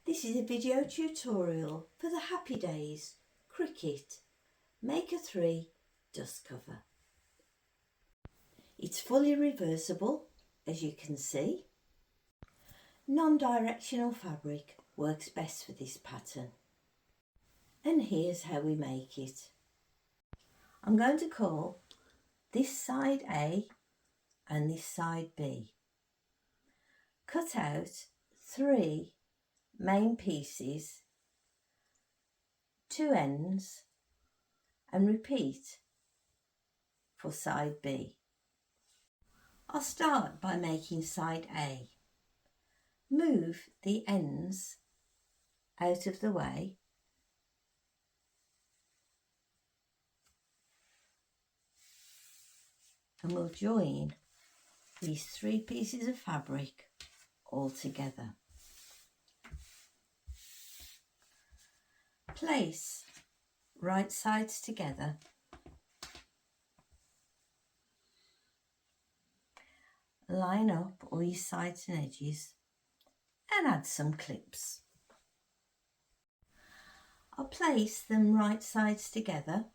This is a video tutorial for the Happy Days Cricut Maker 3 dust cover. It's fully reversible, as you can see. Non-directional fabric works best for this pattern. And here's how we make it. I'm going to call this side A and this side B. Cut out 3 main pieces, 2 ends, and repeat for side B. I'll start by making side A. Move the ends out of the way and we'll join these 3 pieces of fabric all together. Place right sides together line up all your sides and edges and add some clips. I'll place them right sides together.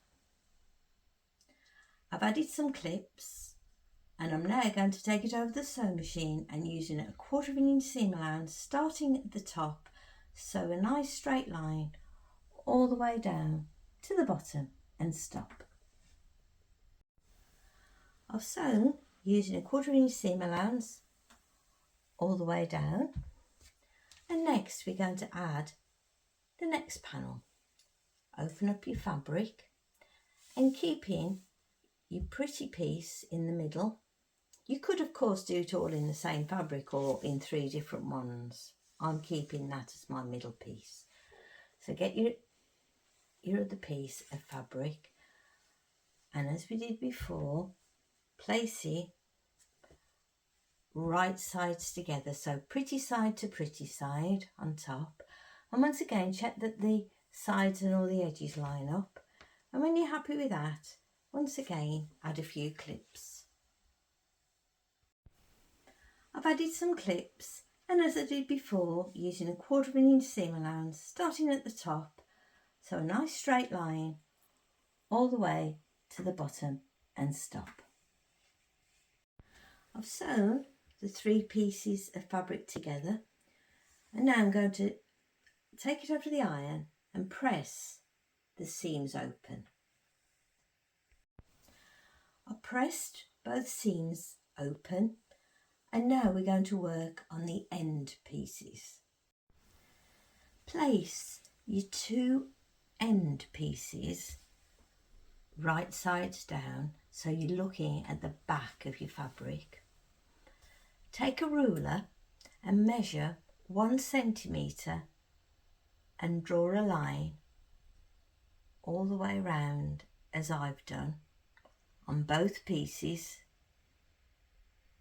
I've added some clips and I'm now going to take it over the sewing machine and using a 1/4 inch seam allowance, starting at the top, sew a nice straight line all the way down to the bottom and stop. I've sewn using a 1/4 inch seam allowance all the way down, and next we're going to add the next panel. Open up your fabric and keeping your pretty piece in the middle. You could of course do it all in the same fabric or in 3 different ones. I'm keeping that as my middle piece. So get your other piece of fabric, and as we did before, place it right sides together, so pretty side to pretty side on top, and once again check that the sides and all the edges line up, and when you're happy with that, once again add a few clips. I've added some clips, and as I did before, using a 1/4 inch seam allowance, starting at the top, so a nice straight line all the way to the bottom and stop. I've sewn the 3 pieces of fabric together, and now I'm going to take it over the iron and press the seams open. I've pressed both seams open, and now we're going to work on the end pieces. Place your 2 end pieces right sides down, so you're looking at the back of your fabric. Take a ruler and measure 1 centimetre and draw a line all the way around, as I've done on both pieces.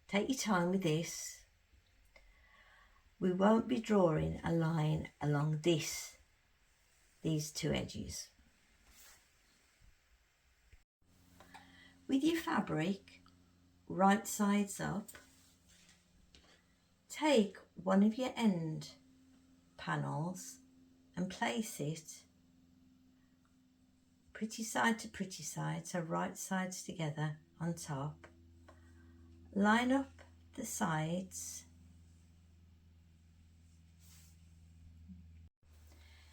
Take your time with this. We won't be drawing a line along these 2 edges. With your fabric right sides up, take one of your end panels and place it pretty side to pretty side, so right sides together on top. Line up the sides.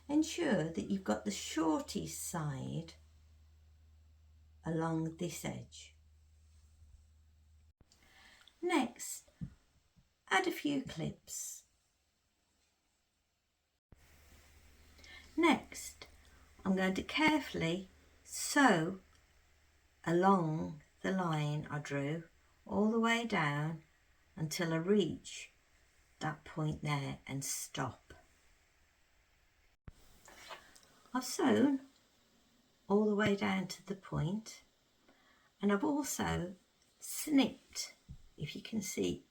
Ensure that you've got the shortest side along this edge. Next, add a few clips. Next, I'm going to carefully sew along the line I drew all the way down until I reach that point there and stop. I've sewn all the way down to the point, and I've also snipped, if you can see,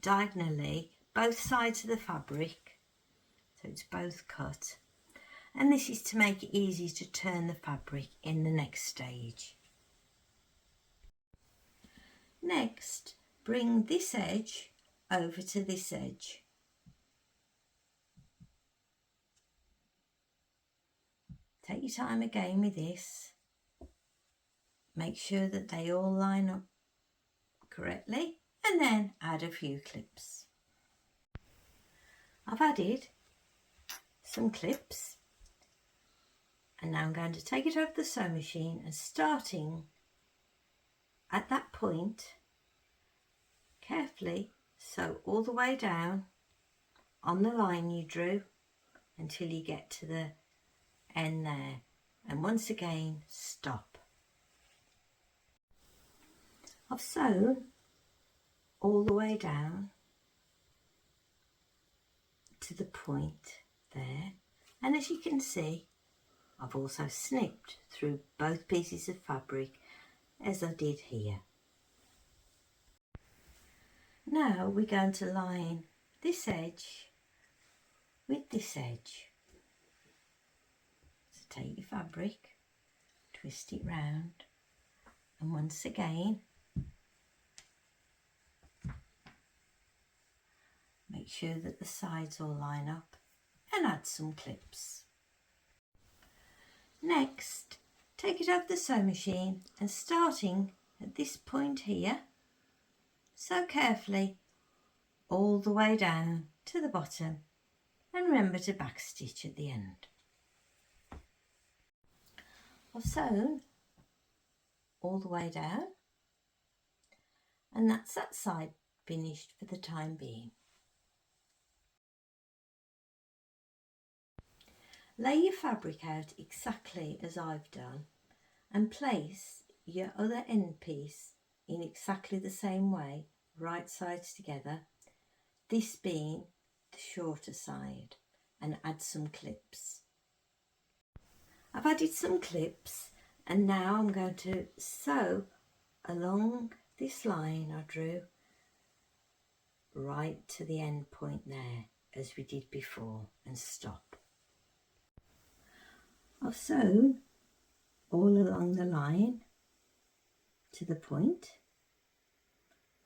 diagonally both sides of the fabric, so it's both cut, and this is to make it easy to turn the fabric in the next stage. Next, bring this edge over to this edge Take your time again with this. Make sure that they all line up correctly and then add a few clips. I've added some clips and now I'm going to take it over the sewing machine and starting at that point, carefully sew all the way down on the line you drew until you get to the end there, and once again stop. I've sewn all the way down to the point there, and as you can see I've also snipped through both pieces of fabric as I did here. Now we're going to line this edge with this edge. So take your fabric, twist it round, and once again make sure that the sides all line up and add some clips. Next, take it over the sewing machine and starting at this point here, sew carefully all the way down to the bottom and remember to backstitch at the end. I've sewn all the way down and that's that side finished for the time being. Lay your fabric out exactly as I've done and place your other end piece in exactly the same way, right sides together, this being the shorter side, and add some clips. I've added some clips and now I'm going to sew along this line I drew right to the end point there as we did before and stop. I've sewn all along the line to the point.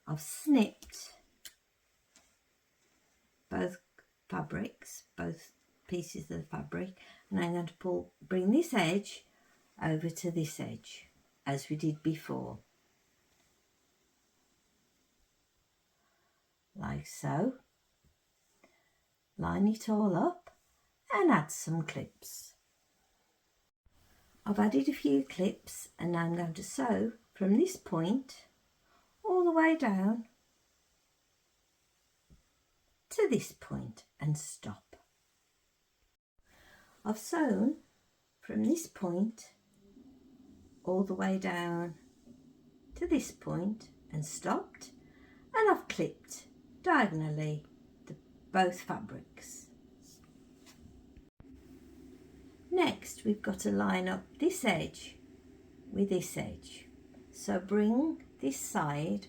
I've snipped both fabrics, both pieces of the fabric, and I'm going to bring this edge over to this edge as we did before, like so. Line it all up and add some clips. I've added a few clips and now I'm going to sew from this point all the way down to this point and stop. I've sewn from this point all the way down to this point and stopped, and I've clipped diagonally both fabrics. Next we've got to line up this edge with this edge. So bring this side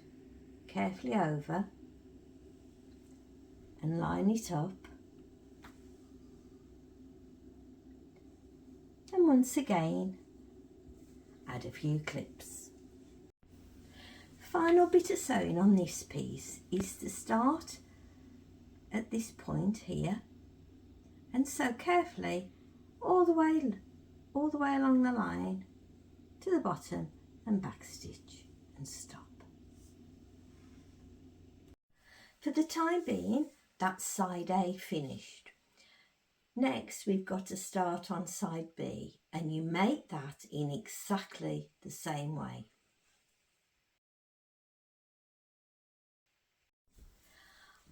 carefully over and line it up. And once again add a few clips. Final bit of sewing on this piece is to start at this point here and sew carefully all the way along the line to the bottom and backstitch and stop. For the time being, that's side A finished. Next we've got to start on side B, and you make that in exactly the same way.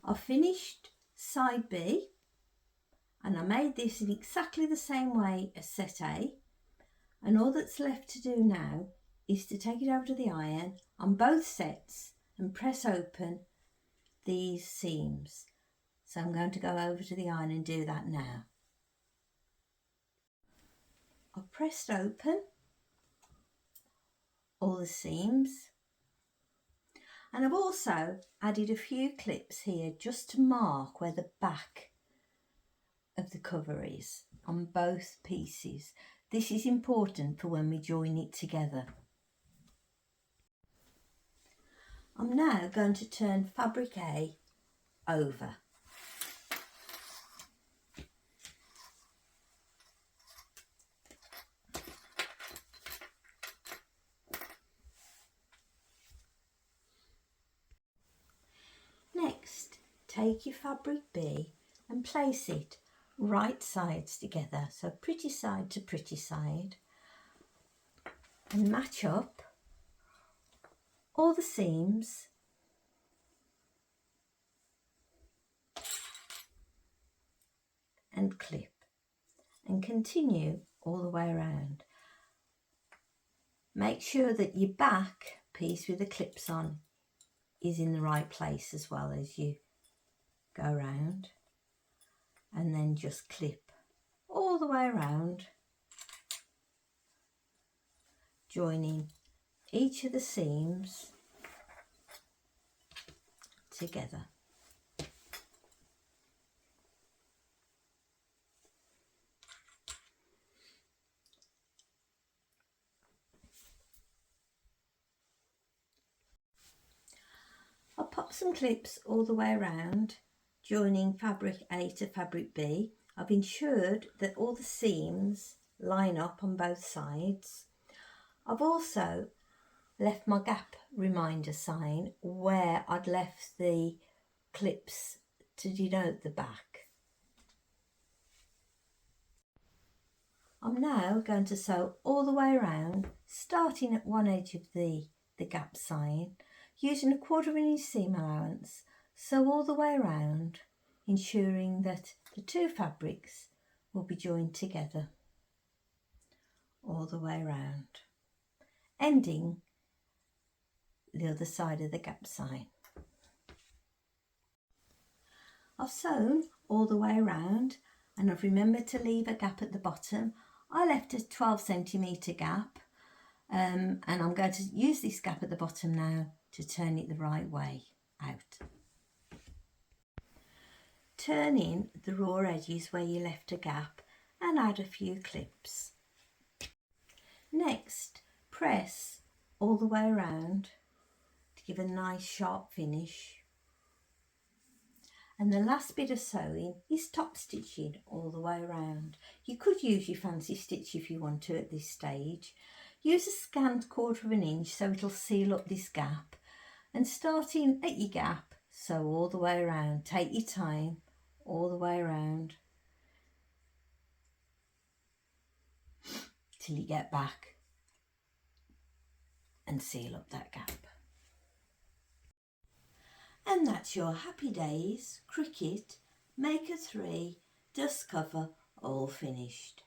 I've finished side B and I made this in exactly the same way as set A, and all that's left to do now is to take it over to the iron on both sets and press open these seams. So I'm going to go over to the iron and do that now. I've pressed open all the seams, and I've also added a few clips here just to mark where the back of the cover is on both pieces. This is important for when we join it together. I'm now going to turn fabric A over. take your fabric B and place it right sides together, so pretty side to pretty side, and match up all the seams and clip, and continue all the way around. Make sure that your back piece with the clips on is in the right place as well as you go around, and then just clip all the way around, joining each of the seams together. I'll pop some clips all the way around, joining fabric A to fabric B. I've ensured that all the seams line up on both sides. I've also left my gap reminder sign where I'd left the clips to denote the back. I'm now going to sew all the way around, starting at one edge of the gap sign, using a 1/4 inch seam allowance. Sew all the way around, ensuring that the two fabrics will be joined together all the way around, ending the other side of the gap sign. I've sewn all the way around, and I've remembered to leave a gap at the bottom. I left a 12 cm gap, and I'm going to use this gap at the bottom now to turn it the right way out. Turn in the raw edges where you left a gap and add a few clips. Next, press all the way around to give a nice sharp finish. And the last bit of sewing is top stitching all the way around. You could use your fancy stitch if you want to at this stage. Use a scanned 1/4 inch so it'll seal up this gap, and starting at your gap, sew all the way around. Take your time all the way around till you get back and seal up that gap. And that's your Happy Days Cricut Maker 3 dust cover all finished.